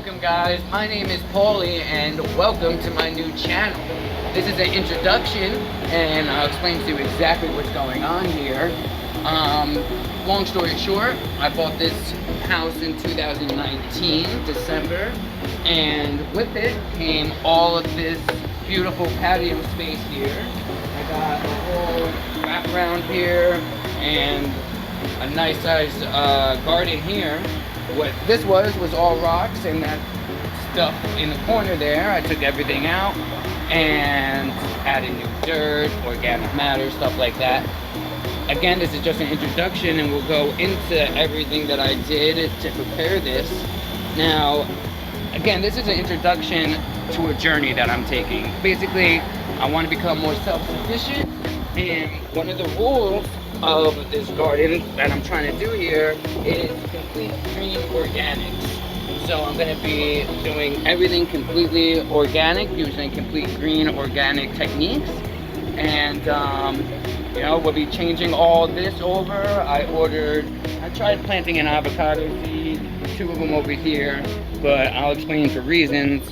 welcome guys. My name is Paulie and welcome to my new channel. This is an introduction and I'll explain to you exactly what's going on here. Long story short, I bought this house in 2019, December, and with it came all of this beautiful patio space here. I got a whole wraparound here and a nice sized garden here. What this was all rocks and that stuff in the corner there. I took everything out and added new dirt, organic matter, stuff like that. Again, this is just an introduction and we'll go into everything that I did to prepare this. Now, again, this is an introduction to a journey that I'm taking. Basically, I want to become more self-sufficient, and one of the rules of this garden that I'm trying to do here is complete green organics. So I'm going to be doing everything completely organic, using complete green organic techniques, and you know, we'll be changing all this over. I tried planting an avocado seed, 2 of them over here, but I'll explain for reasons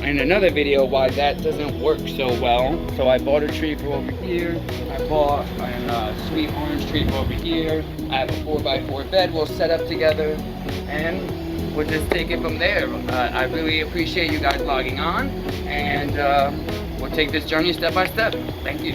in another video why that doesn't work so well. So I bought a tree for over here. I bought a sweet orange tree for over here. I have a 4x4 bed we'll set up together, and we'll just take it from there. I really appreciate you guys logging on, and we'll take this journey step by step. Thank you.